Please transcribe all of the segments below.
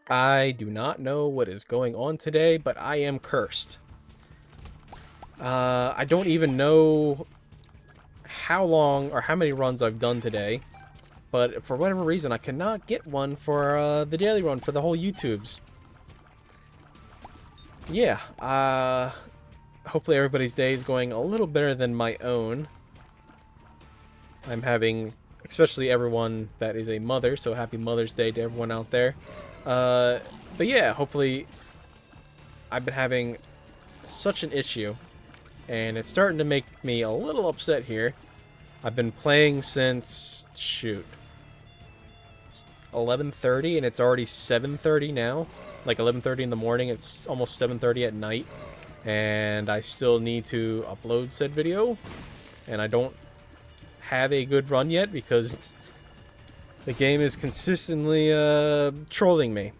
I do not know what is going on today, but I am cursed. I don't even know how long or how many runs I've done today, but for whatever reason, I cannot get one for the daily run for the whole YouTubes. Yeah, hopefully everybody's day is going a little better than my own. I'm having, especially everyone that is a mother, so happy Mother's Day to everyone out there. But yeah, hopefully I've been having such an issue, and it's starting to make me a little upset here. I've been playing since, shoot, 11:30, and it's already 7:30 now. Like 11:30 in the morning, it's almost 7:30 at night, and I still need to upload said video, and I don't have a good run yet because the game is consistently trolling me.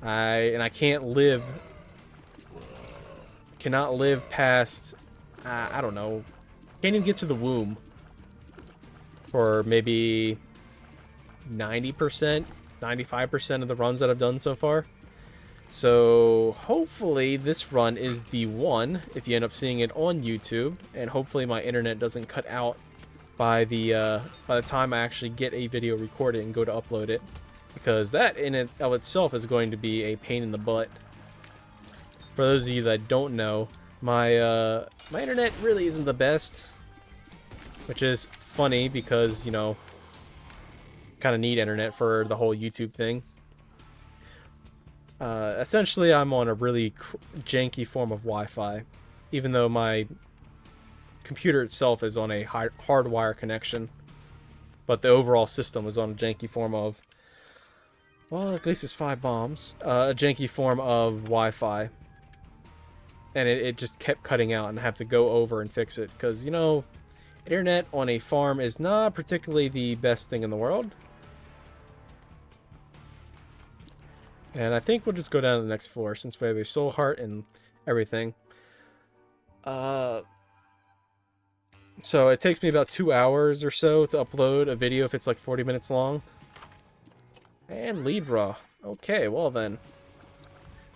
I cannot live past, I don't know, can't even get to the womb for maybe 90%, 95% of the runs that I've done so far. So hopefully this run is the one if you end up seeing it on YouTube, and hopefully my internet doesn't cut out by the time I actually get a video recorded and go to upload it, because that in it of itself is going to be a pain in the butt. For those of you that don't know, my my internet really isn't the best, which is funny because, you know, kind of need internet for the whole YouTube thing. Essentially, I'm on a really janky form of Wi-Fi, even though my computer itself is on a hardwire connection, but the overall system is on a janky form of, well, at least it's 5 bombs, a janky form of Wi-Fi, and it just kept cutting out, and I have to go over and fix it, because, you know, internet on a farm is not particularly the best thing in the world. And I think we'll just go down to the next floor since we have a soul heart and everything. So it takes me about 2 hours or so to upload a video if it's like 40 minutes long. And Libra. Okay, well then.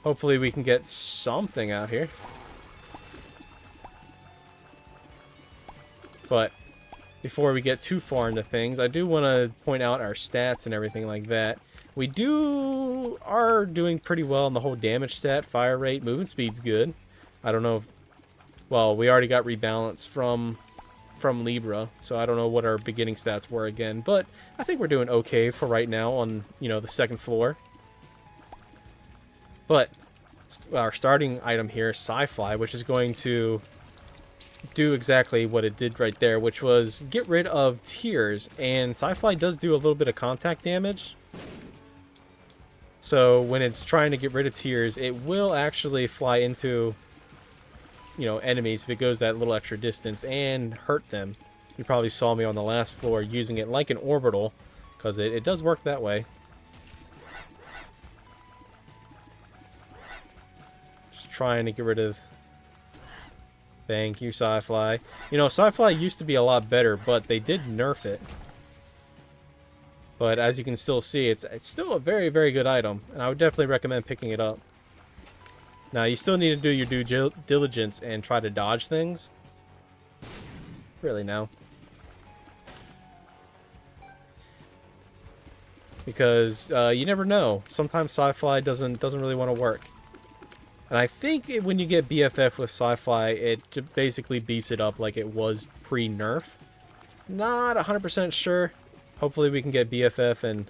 Hopefully we can get something out here. But before we get too far into things, I do want to point out our stats and everything like that. We are doing pretty well on the whole damage stat, fire rate, movement speed's good. I don't know if, well, we already got rebalance from Libra, so I don't know what our beginning stats were again, but I think we're doing okay for right now on, you know, the second floor. But our starting item here is Sci-Fly, which is going to do exactly what it did right there, which was get rid of tears, and Sci-Fly does do a little bit of contact damage. So when it's trying to get rid of tears, it will actually fly into, you know, enemies if it goes that little extra distance and hurt them. You probably saw me on the last floor using it like an orbital, because it does work that way. Just trying to get rid of... Thank you, Sci-Fly. You know, Sci-Fly used to be a lot better, but they did nerf it. But as you can still see, it's still a very, very good item, and I would definitely recommend picking it up. Now, you still need to do your due diligence and try to dodge things. Really, now. Because you never know. Sometimes Sci-Fly doesn't really want to work. And I think when you get BFF with Sci-Fly, it basically beefs it up like it was pre-nerf. Not 100% sure. Hopefully we can get BFF and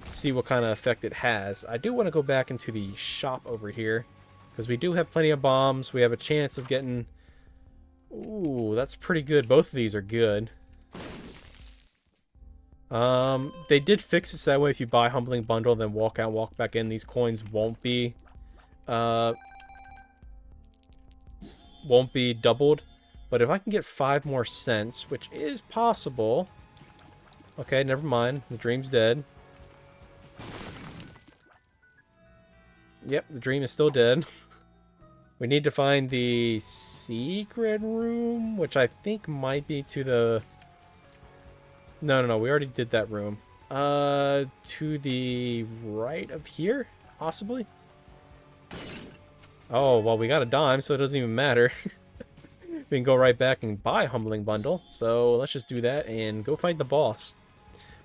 see what kind of effect it has. I do want to go back into the shop over here, because we do have plenty of bombs. We have a chance of getting... Ooh, that's pretty good. Both of these are good. They did fix it so that way if you buy Humbling Bundle, then walk out, walk back in, these coins won't be doubled. But if I can get 5 more cents, which is possible... Okay, never mind. The dream's dead. Yep, the dream is still dead. We need to find the secret room, which I think might be to the... No, we already did that room. To the right of here, possibly. Oh, well, we got a dime, so it doesn't even matter. We can go right back and buy a Humbling Bundle. So let's just do that and go fight the boss.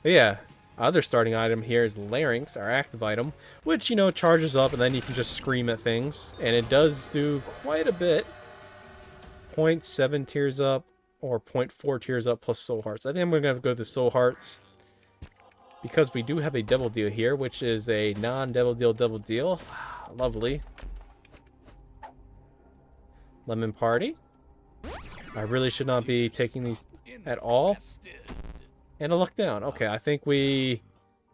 But yeah, other starting item here is Larynx, our active item, which, you know, charges up and then you can just scream at things. And it does do quite a bit. 0.7 tears up or 0.4 tears up plus soul hearts. I think I'm going to go with the soul hearts because we do have a devil deal here, which is a non-devil deal devil deal. Lovely. Lemon Party. I really should not be taking these at all. And a luck down. Okay, I think we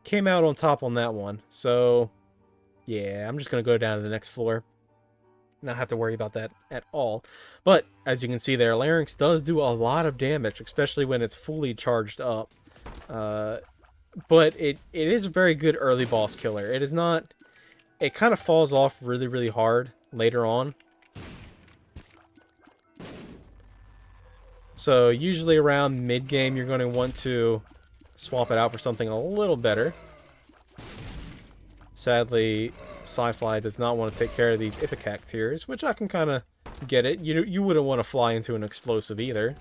came out on top on that one. So, yeah, I'm just going to go down to the next floor. Not have to worry about that at all. But, as you can see there, Larynx does do a lot of damage, especially when it's fully charged up. But it is a very good early boss killer. It is not... It kind of falls off really, really hard later on. So usually around mid-game, you're going to want to swap it out for something a little better. Sadly, Sci-Fly does not want to take care of these Ipecac tiers, which I can kind of get it. You wouldn't want to fly into an explosive either.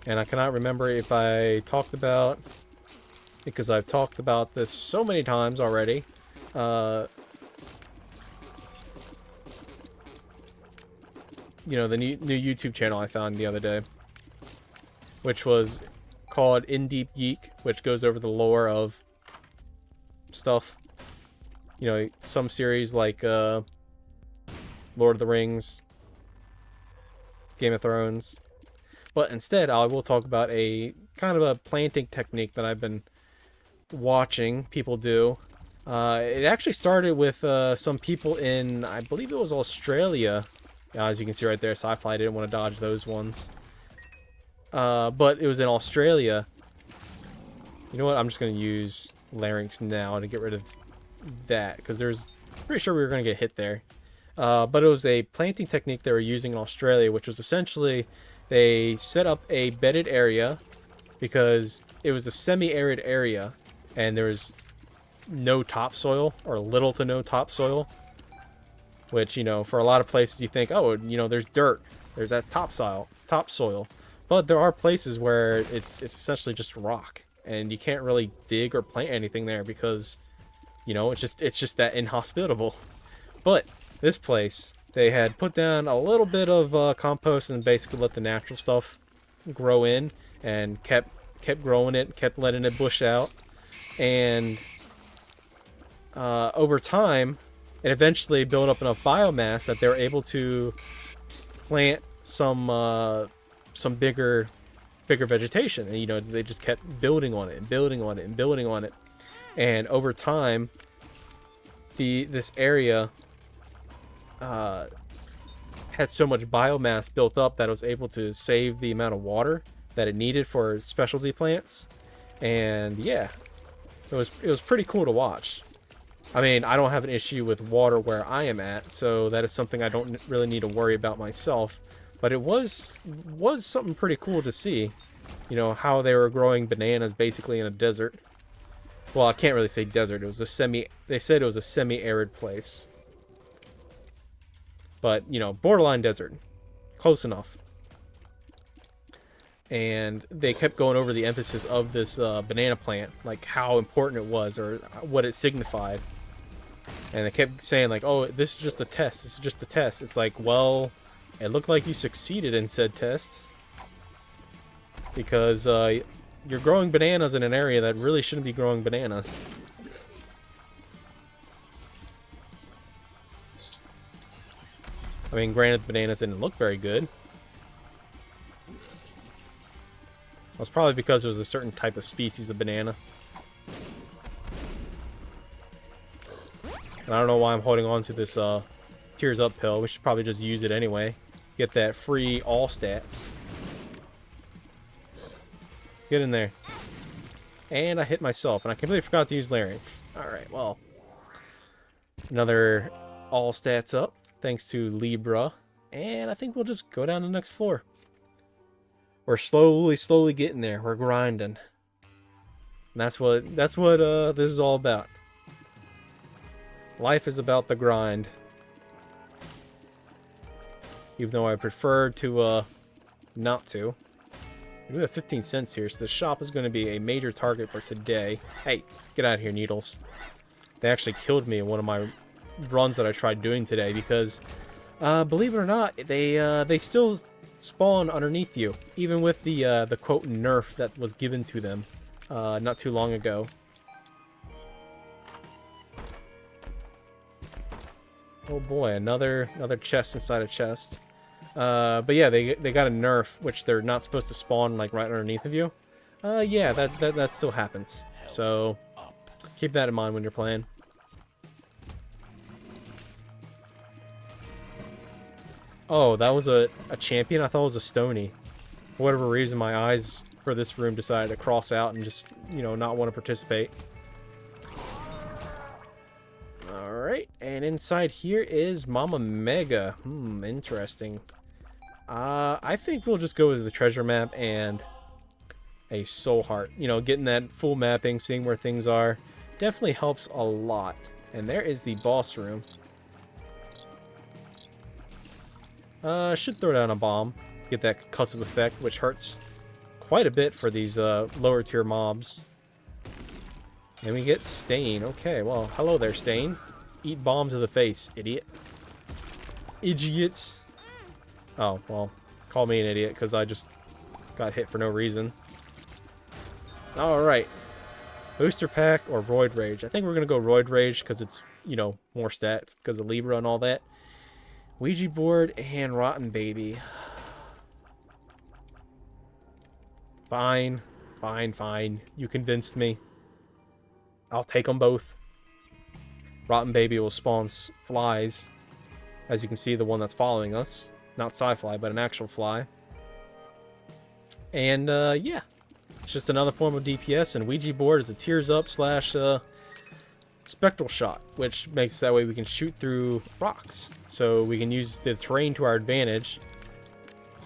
And I cannot remember if I talked about, because I've talked about this so many times already, you know, the new YouTube channel I found the other day, which was called In Deep Geek, which goes over the lore of stuff. You know, some series like Lord of the Rings, Game of Thrones. But instead, I will talk about a kind of a planting technique that I've been watching people do. It actually started with some people in, I believe it was Australia. As you can see right there, Sci-Fi didn't want to dodge those ones. But it was in Australia. You know what? I'm just going to use Larynx now to get rid of that, because pretty sure we were going to get hit there. But it was a planting technique they were using in Australia, which was essentially they set up a bedded area because it was a semi-arid area and there was no topsoil, or little to no topsoil, which, you know, for a lot of places you think, oh, you know, there's dirt, that's topsoil, but there are places where it's essentially just rock and you can't really dig or plant anything there because, you know, it's just that inhospitable. But this place, they had put down a little bit of compost and basically let the natural stuff grow in and kept growing it, kept letting it bush out, and over time, it eventually built up enough biomass that they were able to plant some bigger vegetation. And, you know, they just kept building on it and building on it and building on it. And over time, this area had so much biomass built up that it was able to save the amount of water that it needed for specialty plants. And yeah, it was pretty cool to watch. I mean, I don't have an issue with water where I am at, so that is something I don't really need to worry about myself. But it was something pretty cool to see, you know, how they were growing bananas basically in a desert. Well, I can't really say desert. It was they said it was a semi-arid place. But, you know, borderline desert. Close enough. And they kept going over the emphasis of this banana plant, like how important it was or what it signified. And they kept saying, like, oh, this is just a test. This is just a test. It's like, well, it looked like you succeeded in said test. Because you're growing bananas in an area that really shouldn't be growing bananas. I mean, granted, the bananas didn't look very good. That's probably because it was a certain type of species of banana. And I don't know why I'm holding on to this Tears Up pill. We should probably just use it anyway. Get that free all stats. Get in there. And I hit myself, and I completely forgot to use Larynx. Alright, well. Another all stats up, thanks to Libra and I think we'll just go down to the next floor. We're slowly getting there. We're grinding. And that's what this is all about. Life is about the grind. Even though I prefer to not to. We do have 15 cents here, so the shop is going to be a major target for today. Hey, get out of here, Needles. They actually killed me in one of my runs that I tried doing today because, believe it or not, they still spawn underneath you, even with the quote nerf that was given to them not too long ago. Oh boy, another chest inside a chest. But yeah, they got a nerf, which they're not supposed to spawn like right underneath of you. Yeah, that still happens. So keep that in mind when you're playing. Oh, that was a champion? I thought it was a Stony. For whatever reason, my eyes for this room decided to cross out and just, you know, not want to participate. Alright, and inside here is Mama Mega. Interesting. I think we'll just go with the treasure map and a soul heart. You know, getting that full mapping, seeing where things are, definitely helps a lot. And there is the boss room. Should throw down a bomb. Get that concussive effect, which hurts quite a bit for these lower tier mobs. And we get Stain. Okay, well, hello there, Stain. Eat bomb to the face, idiot. Idiots. Oh, well, call me an idiot, because I just got hit for no reason. Alright. Booster Pack or Roid Rage. I think we're going to go Roid Rage, because it's, you know, more stats, because of Libra and all that. Ouija Board and Rotten Baby. Fine. Fine. You convinced me. I'll take them both. Rotten Baby will spawn flies. As you can see, the one that's following us. Not sci-fly, but an actual fly. And, yeah. It's just another form of DPS, and Ouija Board is a Tears Up / Spectral Shot, which makes that way we can shoot through rocks. So we can use the terrain to our advantage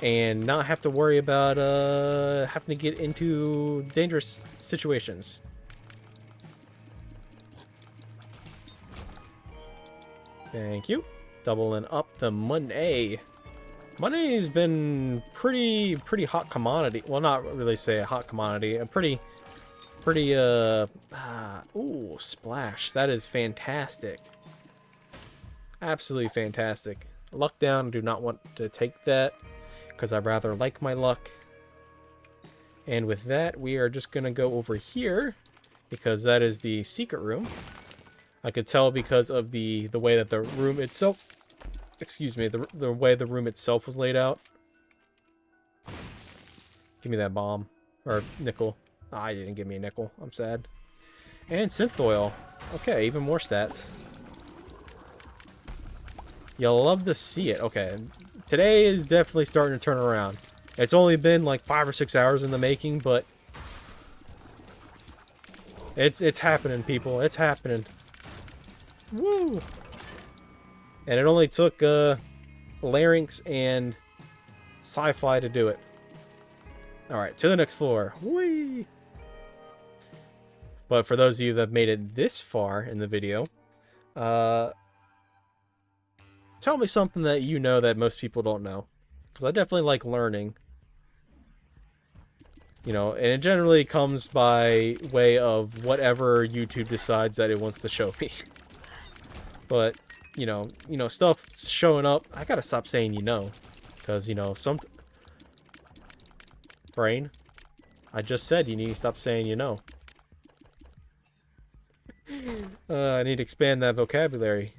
and not have to worry about having to get into dangerous situations. Thank you. Doubling up the money. Money has been pretty hot commodity. Well, not really say a hot commodity. A pretty, ooh, splash. That is fantastic. Absolutely fantastic. Luck down. Do not want to take that because I rather like my luck. And with that, we are just going to go over here because that is the secret room. I could tell because of the way that the room itself, excuse me, the way the room itself was laid out. Give me that bomb. Or nickel. Ah, you didn't give me a nickel. I'm sad. And synth oil. Okay, even more stats. You'll love to see it. Okay, today is definitely starting to turn around. It's only been like 5 or 6 hours in the making, but it's happening, people. It's happening. Woo! And it only took Larynx and Sci-Fi to do it. Alright, to the next floor. Whee! But for those of you that have made it this far in the video, tell me something that you know that most people don't know. Because I definitely like learning. You know, and it generally comes by way of whatever YouTube decides that it wants to show me. But, you know, stuff showing up, I gotta stop saying you know. Because, you know, Brain, I just said you need to stop saying you know. I need to expand that vocabulary.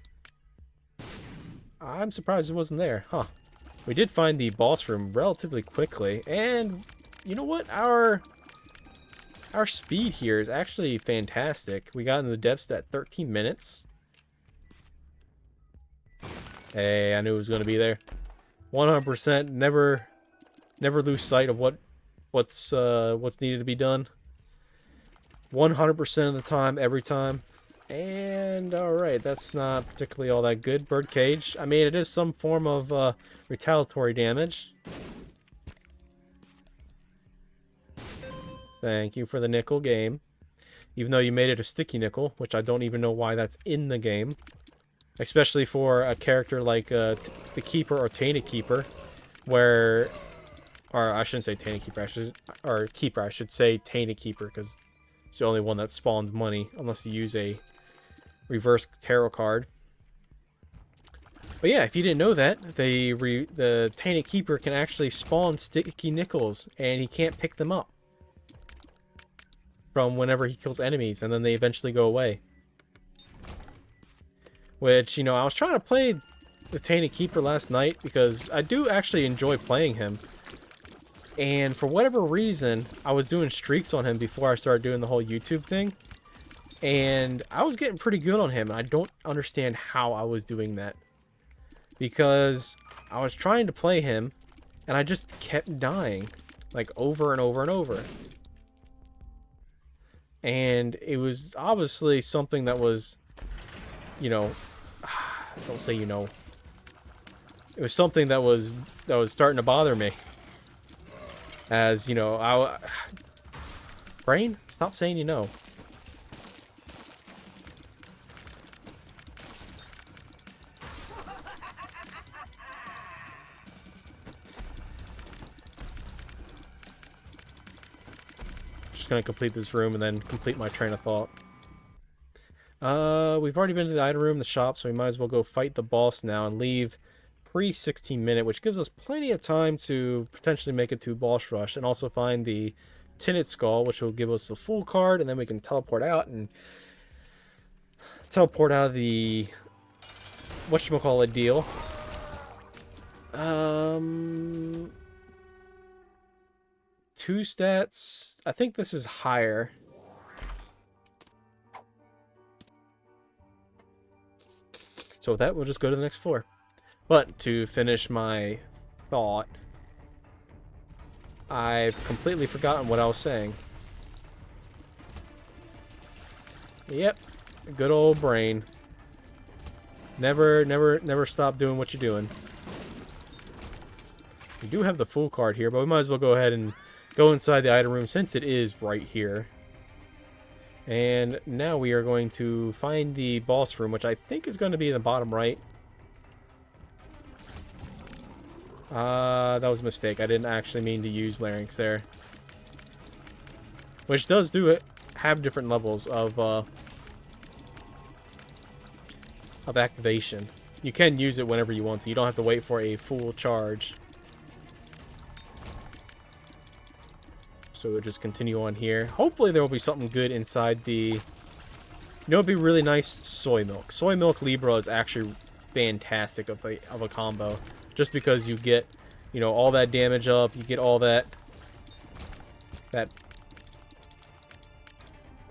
I'm surprised it wasn't there, huh? We did find the boss room relatively quickly, and you know what? Our speed here is actually fantastic. We got in the depths at 13 minutes. Hey, I knew it was going to be there. 100%. Never lose sight of what's needed to be done. 100% of the time, every time. And, alright, that's not particularly all that good. Birdcage. I mean, it is some form of retaliatory damage. Thank you for the nickel game. Even though you made it a sticky nickel, which I don't even know why that's in the game. Especially for a character like the Keeper or Tainted Keeper, where... Or I shouldn't say Tainted Keeper, or Keeper, I should say Tainted Keeper, because it's the only one that spawns money, unless you use a reverse tarot card. But yeah, if you didn't know that, the Tainted Keeper can actually spawn sticky nickels, and he can't pick them up from whenever he kills enemies, and then they eventually go away. Which, you know, I was trying to play the Tainted Keeper last night, because I do actually enjoy playing him. And for whatever reason, I was doing streaks on him before I started doing the whole YouTube thing. And I was getting pretty good on him, and I don't understand how I was doing that. Because I was trying to play him, and I just kept dying. Like, over and over and over. And it was obviously something that was, you know... Don't say you know. It was something that was starting to bother me. As, you know, Brain, stop saying you know. Just gonna complete this room and then complete my train of thought. We've already been to the item room, the shop, so we might as well go fight the boss now and leave pre-16 minute, which gives us plenty of time to potentially make it to boss rush and also find the tinted skull, which will give us a full card, and then we can teleport out and teleport out of the whatchamacallit deal. 2 stats. I think this is higher. So with that, we'll just go to the next floor. But to finish my thought, I've completely forgotten what I was saying. Yep, good old brain. Never stop doing what you're doing. We do have the full card here, but we might as well go ahead and go inside the item room since it is right here. And now we are going to find the boss room, which I think is going to be in the bottom right. That was a mistake. I didn't actually mean to use Larynx there. Which does have different levels of activation. You can use it whenever you want to. You don't have to wait for a full charge. So we'll just continue on here. Hopefully there will be something good inside the... You know, it'd be really nice? Soy milk. Soy milk Libra is actually fantastic of a combo. Just because you get, you know, all that damage up, you get all that,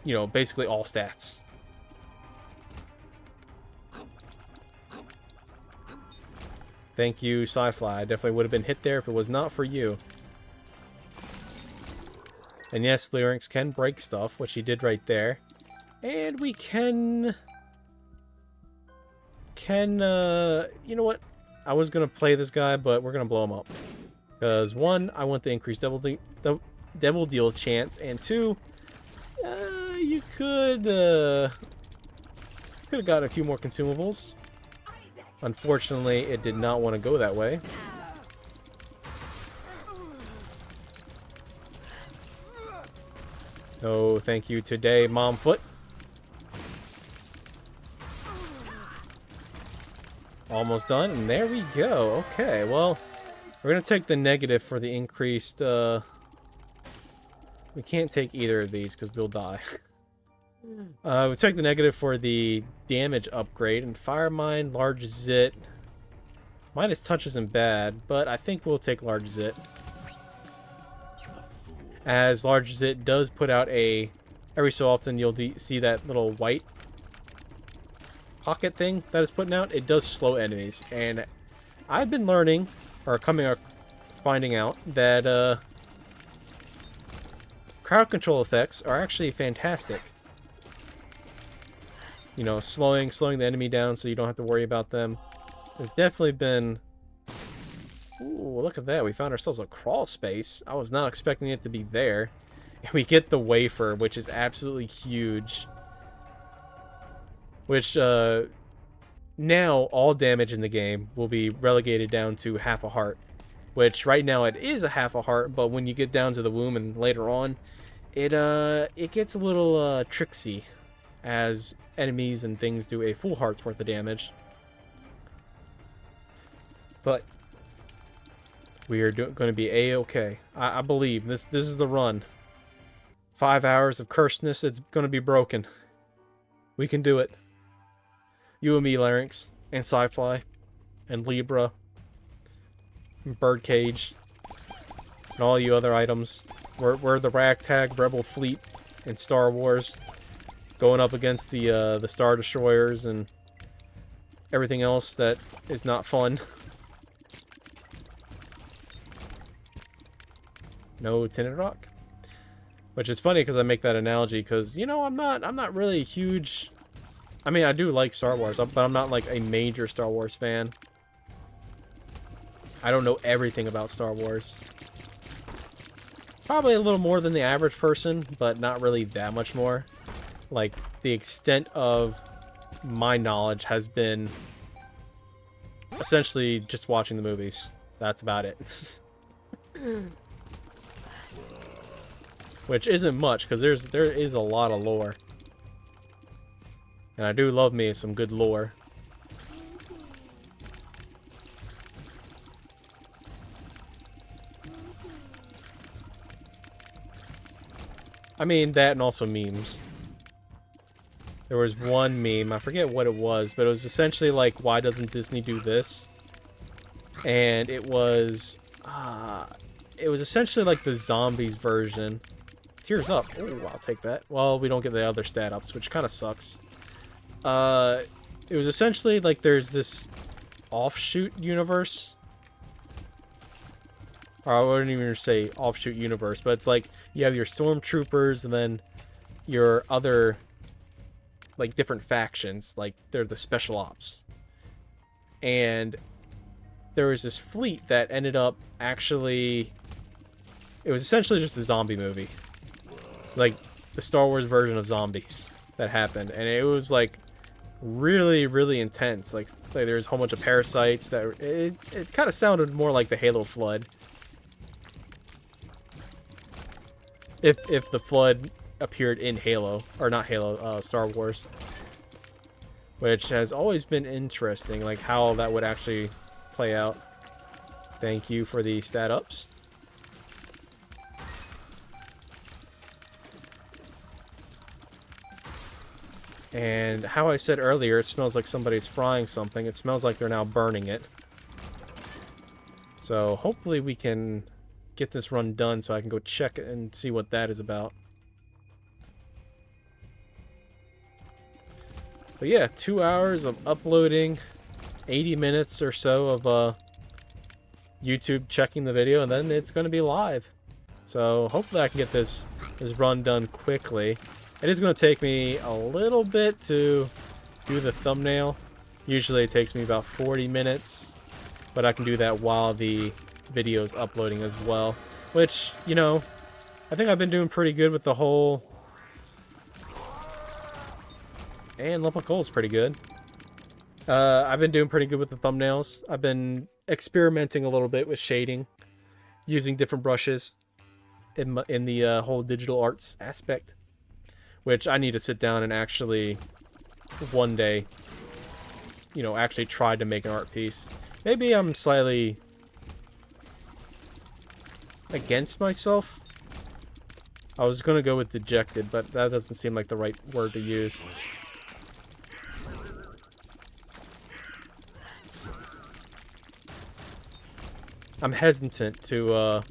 you know, basically all stats. Thank you, Sci-Fly. I definitely would have been hit there if it was not for you. And yes, Larynx can break stuff, which he did right there. And we can, you know what? I was going to play this guy, but we're going to blow him up. Because, 1, I want the increased devil deal chance, and 2, you could have gotten a few more consumables. Unfortunately, it did not want to go that way. No, thank you today, Momfoot. Almost done, and there we go. Okay, well, we're going to take the negative for the increased, we can't take either of these because we'll die. We'll take the negative for the damage upgrade, and Fire Mine, Large Zit. Minus touch isn't bad, but I think we'll take Large Zit. As Large Zit does put out every so often you'll see that little white pocket thing that is putting out. It does slow enemies, and I've been learning, or finding out, that crowd control effects are actually fantastic. you know, slowing the enemy down so you don't have to worry about them. There's definitely been... Ooh, look at that. We found ourselves a crawl space. I was not expecting it to be there. And we get the wafer, which is absolutely huge. Which, now all damage in the game will be relegated down to half a heart. Which, right now, it is a half a heart, but when you get down to the womb and later on, it gets a little, tricksy. As enemies and things do a full heart's worth of damage. But we are going to be a-okay. I believe this is the run. 5 hours of cursedness, it's going to be broken. We can do it. You and me, Larynx, and Sci-Fly, and Libra, and Birdcage, and all you other items. We're the ragtag rebel fleet in Star Wars, going up against the Star Destroyers and everything else that is not fun. No tinted rock. Which is funny because I make that analogy because, you know, I'm not really a huge... I mean, I do like Star Wars, but I'm not like a major Star Wars fan. I don't know everything about Star Wars. Probably a little more than the average person, but not really that much more. Like, the extent of my knowledge has been essentially just watching the movies. That's about it. Which isn't much, because there is a lot of lore. And I do love me some good lore. I mean, that and also memes. There was one meme, I forget what it was, but it was essentially like, why doesn't Disney do this? And it was essentially like the zombies version. Tears up. Oh, I'll take that. Well, we don't get the other stat ups, which kind of sucks. It was essentially like there's this offshoot universe. Or I wouldn't even say offshoot universe, but it's like you have your stormtroopers and then your other, like, different factions. Like, they're the special ops. And there was this fleet that ended up actually... It was essentially just a zombie movie. Like, the Star Wars version of zombies that happened. And it was, like, really, really intense. Like there's a whole bunch of parasites that... It kind of sounded more like the Halo Flood. If the Flood appeared in Halo. Or not Halo, Star Wars. Which has always been interesting. Like, how that would actually play out. Thank you for the stat ups. And how I said earlier, it smells like somebody's frying something. It smells like they're now burning it. So hopefully we can get this run done so I can go check it and see what that is about. But yeah, 2 hours of uploading, 80 minutes or so of YouTube checking the video, and then it's going to be live. So hopefully I can get this run done quickly. It is going to take me a little bit to do the thumbnail. Usually it takes me about 40 minutes, but I can do that while the video is uploading as well. Which, you know, I think I've been doing pretty good with the whole... And lump of coal is pretty good. I've been doing pretty good with the thumbnails. I've been experimenting a little bit with shading, using different brushes in the whole digital arts aspect. Which I need to sit down and actually, one day, you know, actually try to make an art piece. Maybe I'm slightly against myself. I was going to go with dejected, but that doesn't seem like the right word to use. I'm hesitant to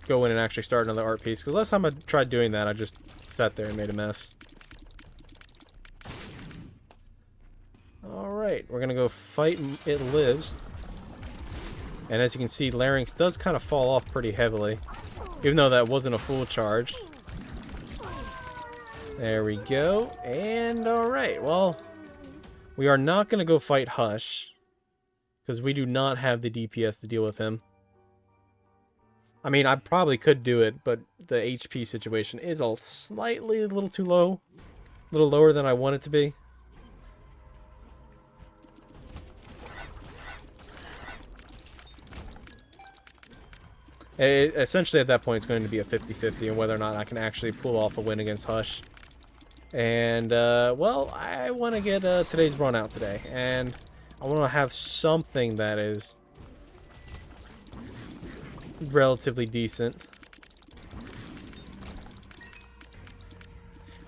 go in and actually start another art piece, because last time I tried doing that, I just sat there and made a mess. Alright, we're gonna go fight It Lives. And as you can see, Larynx does kind of fall off pretty heavily, even though that wasn't a full charge. There we go. And alright, well, we are not going to go fight Hush, because we do not have the DPS to deal with him. I mean, I probably could do it, but the HP situation is a little too low. A little lower than I want it to be. Essentially, at that point, it's going to be a 50-50 on whether or not I can actually pull off a win against Hush. And, well, I want to get today's run out today. And I want to have something that is relatively decent.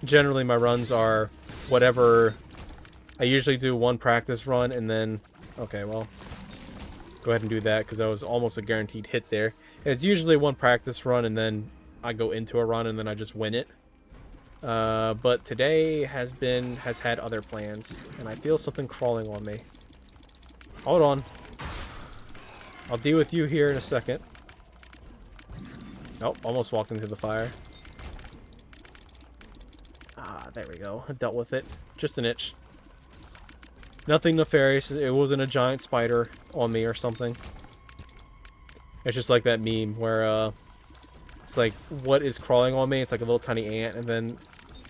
Generally, my runs are whatever. I usually do one practice run and then... Okay, well, go ahead and do that because that was almost a guaranteed hit there. It's usually one practice run and then I go into a run and then I just win it. But today has had other plans, and I feel something crawling on me. Hold on. I'll deal with you here in a second. Nope, almost walked into the fire. Ah, there we go. I dealt with it. Just an itch. Nothing nefarious. It wasn't a giant spider on me or something. It's just like that meme where, it's like, what is crawling on me? It's like a little tiny ant, and then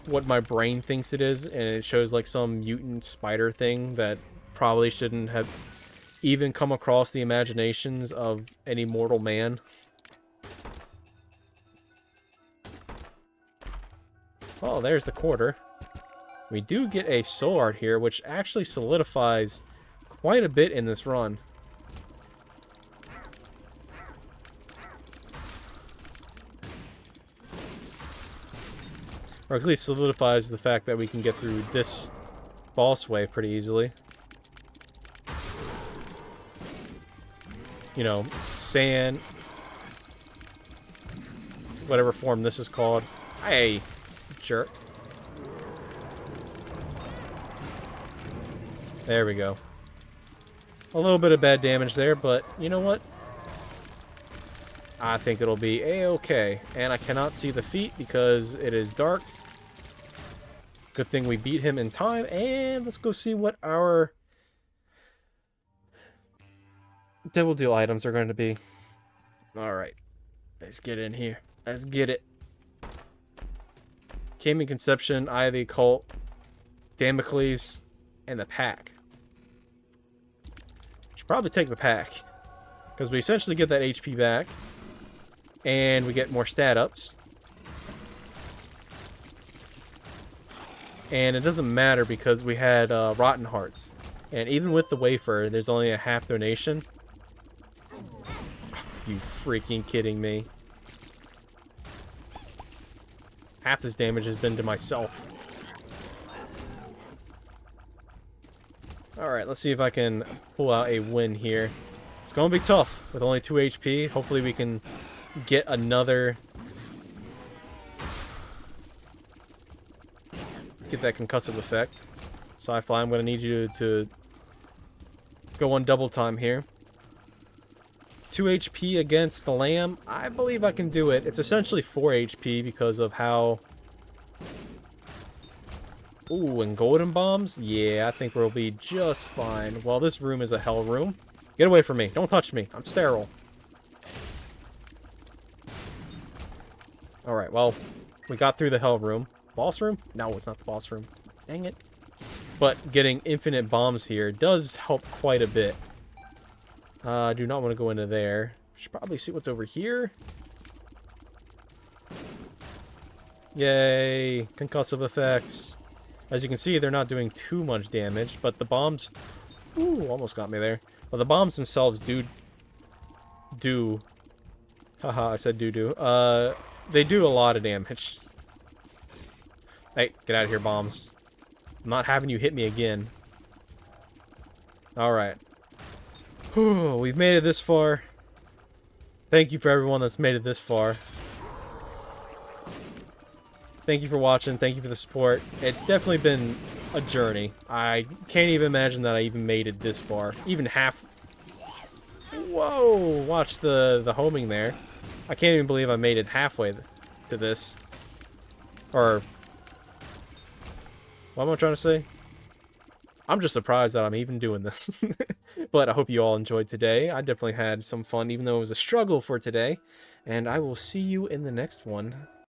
what my brain thinks it is, and it shows like some mutant spider thing that probably shouldn't have even come across the imaginations of any mortal man. Oh, there's the quarter. We do get a soul art here, which actually solidifies quite a bit in this run. Or at least solidifies the fact that we can get through this boss wave pretty easily. You know, sand. Whatever form this is called. Hey, jerk. There we go. A little bit of bad damage there, but you know what? I think it'll be a-okay. And I cannot see the feet because it is dark. Good thing we beat him in time. And let's go see what our Devil Deal items are going to be. Alright. Let's get in here. Let's get it. Came in Conception, Eye of the Occult, Damocles, and the pack. Should probably take the pack. Because we essentially get that HP back. And we get more stat ups. And it doesn't matter because we had Rotten Hearts. And even with the wafer, there's only a half donation. You freaking kidding me. Half this damage has been to myself. Alright, let's see if I can pull out a win here. It's going to be tough with only 2 HP. Hopefully we can get another... Get that concussive effect. Sci-Fi, I'm going to need you to go on double time here. 2 HP against the lamb. I believe I can do it. It's essentially 4 HP because of how... Ooh, and golden bombs? Yeah, I think we'll be just fine. Well, this room is a hell room. Get away from me. Don't touch me. I'm sterile. Alright, well, we got through the hell room. Boss room? No, it's not the boss room. Dang it. But getting infinite bombs here does help quite a bit. I do not want to go into there. Should probably see what's over here. Yay! Concussive effects. As you can see, they're not doing too much damage, but the bombs... Ooh, almost got me there. Well, the bombs themselves do... Haha, I said do. They do a lot of damage. Hey, get out of here, bombs. I'm not having you hit me again. Alright. We've made it this far. Thank you for everyone that's made it this far. Thank you for watching. Thank you for the support. It's definitely been a journey. I can't even imagine that I even made it this far. Even half... Whoa! Watch the homing there. I can't even believe I made it halfway to this. Or... What am I trying to say? I'm just surprised that I'm even doing this. But I hope you all enjoyed today. I definitely had some fun, even though it was a struggle for today. And I will see you in the next one.